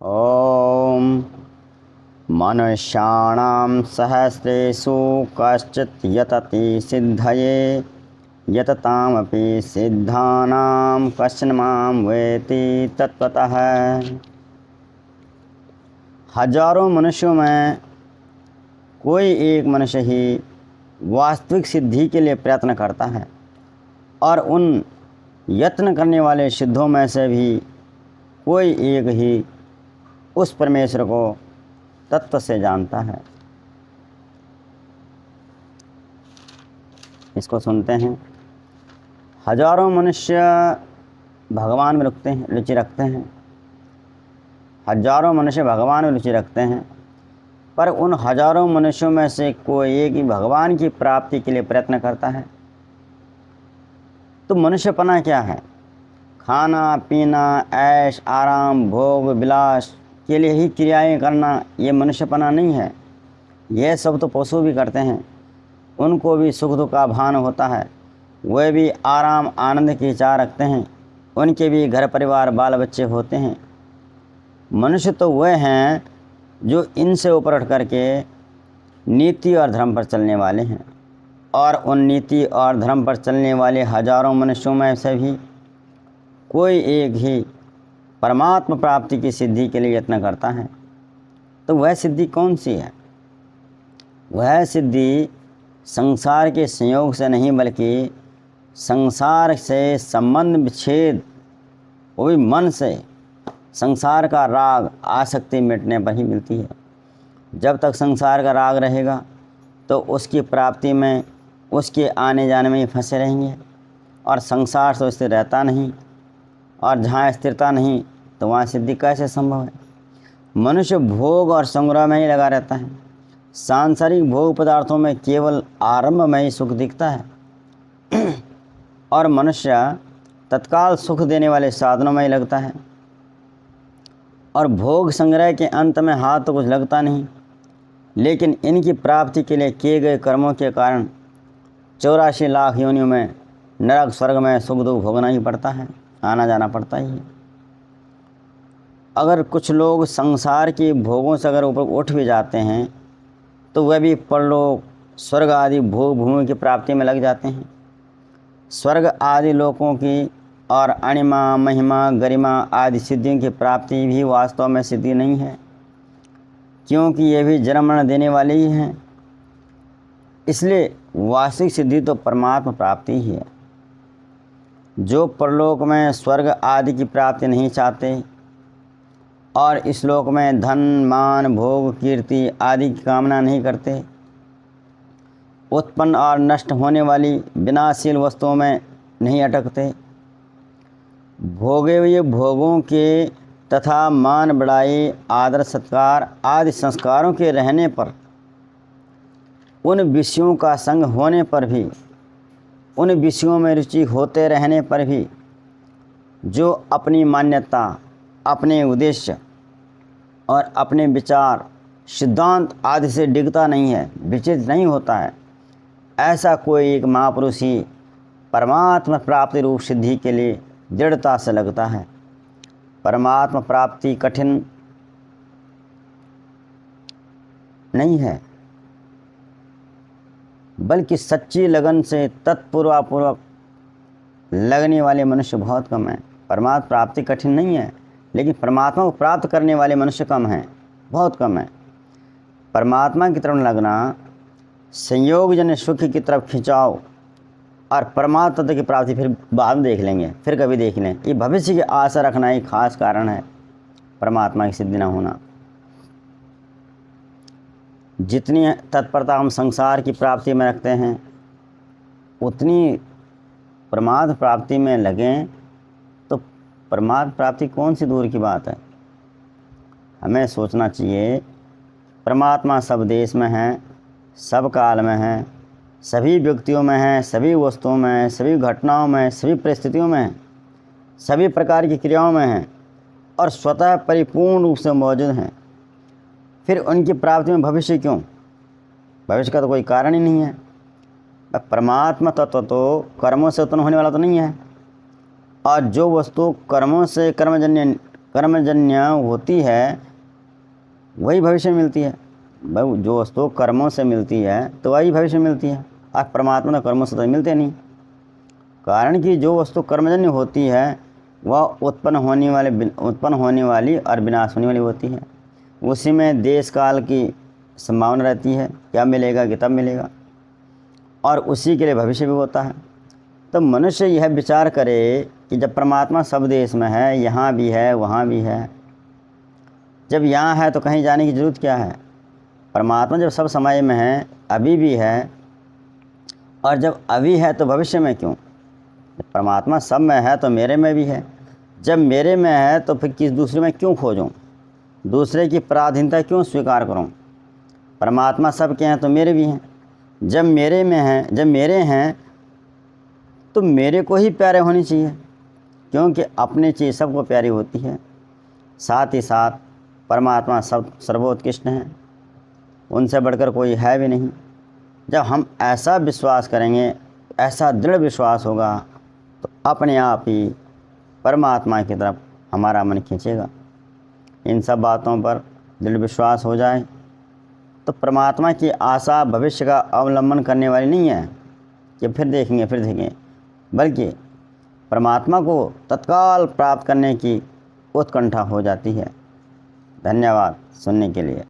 ॐ मनुष्याणां सहस्रेषु कश्चित् यतति सिद्धये यततामपि सिद्धानां कश्चन मां वेत्ति तत्त्वतः। हजारों मनुष्यों में कोई एक मनुष्य ही वास्तविक सिद्धि के लिए प्रयत्न करता है और उन यत्न करने वाले सिद्धों में से भी कोई एक ही उस परमेश्वर को तत्व से जानता है। इसको सुनते हैं। हजारों मनुष्य भगवान में रुचि रखते हैं। हजारों मनुष्य भगवान में रुचि रखते हैं, पर उन हजारों मनुष्यों में से कोई एक ही भगवान की प्राप्ति के लिए प्रयत्न करता है। तो मनुष्यपना क्या है? खाना पीना, ऐश आराम, भोग विलास के लिए ही क्रियाएं करना, ये मनुष्यपना नहीं है। यह सब तो पशु भी करते हैं। उनको भी सुख दुख का भान होता है। वे भी आराम आनंद की चाह रखते हैं। उनके भी घर परिवार बाल बच्चे होते हैं। मनुष्य तो वे हैं जो इनसे ऊपर उठ करके नीति और धर्म पर चलने वाले हैं। और उन नीति और धर्म पर चलने वाले हजारों मनुष्यों में से भी कोई एक ही परमात्मा प्राप्ति की सिद्धि के लिए यत्न करता है। तो वह सिद्धि कौन सी है? वह सिद्धि संसार के संयोग से नहीं, बल्कि संसार से संबंध विच्छेद, वो भी मन से संसार का राग आसक्ति मिटने पर ही मिलती है। जब तक संसार का राग रहेगा तो उसकी प्राप्ति में, उसके आने जाने में ही फंसे रहेंगे और संसार तो स्थिर रहता नहीं। और जहाँ स्थिरता नहीं तो वहाँ सिद्धि कैसे संभव है? मनुष्य भोग और संग्रह में ही लगा रहता है। सांसारिक भोग पदार्थों में केवल आरंभ में ही सुख दिखता है और मनुष्य तत्काल सुख देने वाले साधनों में ही लगता है। और भोग संग्रह के अंत में हाथ तो कुछ लगता नहीं, लेकिन इनकी प्राप्ति के लिए किए गए कर्मों के कारण 84 लाख योनियों में नरक स्वर्ग में सुख दुख भोगना ही पड़ता है, आना जाना पड़ता ही है। अगर कुछ लोग संसार के भोगों से अगर ऊपर उठ भी जाते हैं तो वह भी परलोक स्वर्ग आदि भोग भूमि की प्राप्ति में लग जाते हैं। स्वर्ग आदि लोकों की और अणिमा महिमा गरिमा आदि सिद्धियों की प्राप्ति भी वास्तव में सिद्धि नहीं है, क्योंकि ये भी जन्म मरण देने वाले ही हैं। इसलिए वास्तविक सिद्धि तो परमात्मा प्राप्ति ही है। जो परलोक में स्वर्ग आदि की प्राप्ति नहीं चाहते और इस लोक में धन मान भोग कीर्ति आदि की कामना नहीं करते, उत्पन्न और नष्ट होने वाली विनाशील वस्तुओं में नहीं अटकते, भोगे हुए भोगों के तथा मान बढ़ाई आदर सत्कार आदि संस्कारों के रहने पर, उन विषयों का संग होने पर भी, उन विषयों में रुचि होते रहने पर भी जो अपनी मान्यता, अपने उद्देश्य और अपने विचार सिद्धांत आदि से डिगता नहीं है, विचलित नहीं होता है, ऐसा कोई एक महापुरुष ही परमात्मा प्राप्ति रूप सिद्धि के लिए दृढ़ता से लगता है। परमात्मा प्राप्ति कठिन नहीं है, बल्कि सच्ची लगन से तत्पूर्वक लगने वाले मनुष्य बहुत कम हैं। परमात्मा प्राप्ति कठिन नहीं है, लेकिन परमात्मा को प्राप्त करने वाले मनुष्य कम हैं, बहुत कम हैं। परमात्मा की तरफ लगना संयोगजन्य सुख की तरफ खिंचाव और परमात्मा तत्व की प्राप्ति फिर बाद में देख लेंगे, फिर कभी देख लें, ये भविष्य की आशा रखना ही खास कारण है परमात्मा की सिद्धि न होना। जितनी तत्परता हम संसार की प्राप्ति में रखते हैं, उतनी परमात्मा प्राप्ति में लगें तो परमात्मा प्राप्ति कौन सी दूर की बात है। हमें सोचना चाहिए, परमात्मा सब देश में है, सब काल में है, सभी व्यक्तियों में है, सभी वस्तुओं में है, सभी घटनाओं में, सभी परिस्थितियों में है, सभी प्रकार की क्रियाओं में है और स्वतः परिपूर्ण रूप से मौजूद हैं। फिर उनकी प्राप्ति में भविष्य क्यों? भविष्य का तो कोई कारण ही नहीं है। परमात्मा तत्व तो कर्मों से उत्पन्न होने वाला तो नहीं है, और जो वस्तु कर्मों से कर्मजन्य कर्मजन्य होती है वही भविष्य मिलती है। भाई जो वस्तु कर्मों से मिलती है तो वही भविष्य मिलती है, और परमात्मा तो कर्मों से तो मिलते नहीं। कारण कि जो वस्तु कर्मजन्य होती है वह उत्पन्न होने वाली और विनाश होने वाली होती है। उसी में देश काल की संभावना रहती है, क्या मिलेगा कि तब मिलेगा, और उसी के लिए भविष्य भी होता है। तो मनुष्य यह विचार करे कि जब परमात्मा सब देश में है, यहाँ भी है वहाँ भी है, जब यहाँ है तो कहीं जाने की ज़रूरत क्या है। परमात्मा जब सब समय में है, अभी भी है, और जब अभी है तो भविष्य में क्यों। जब परमात्मा सब में है तो मेरे में भी है, जब मेरे में है तो फिर किस दूसरे में क्यों खोजूं, दूसरे की पराधीनता क्यों स्वीकार करूं। परमात्मा सब के हैं तो मेरे भी हैं, जब मेरे में हैं, जब मेरे हैं तो मेरे को ही प्यारे होनी चाहिए, क्योंकि अपनी चीज़ सबको प्यारी होती है। साथ ही साथ परमात्मा सब सर्वोत्कृष्ट हैं, उनसे बढ़कर कोई है भी नहीं। जब हम ऐसा विश्वास करेंगे, ऐसा दृढ़ विश्वास होगा, तो अपने आप ही परमात्मा की तरफ हमारा मन खींचेगा। इन सब बातों पर दृढ़ विश्वास हो जाए तो परमात्मा की आशा भविष्य का अवलंबन करने वाली नहीं है कि फिर देखेंगे, बल्कि परमात्मा को तत्काल प्राप्त करने की उत्कंठा हो जाती है। धन्यवाद सुनने के लिए।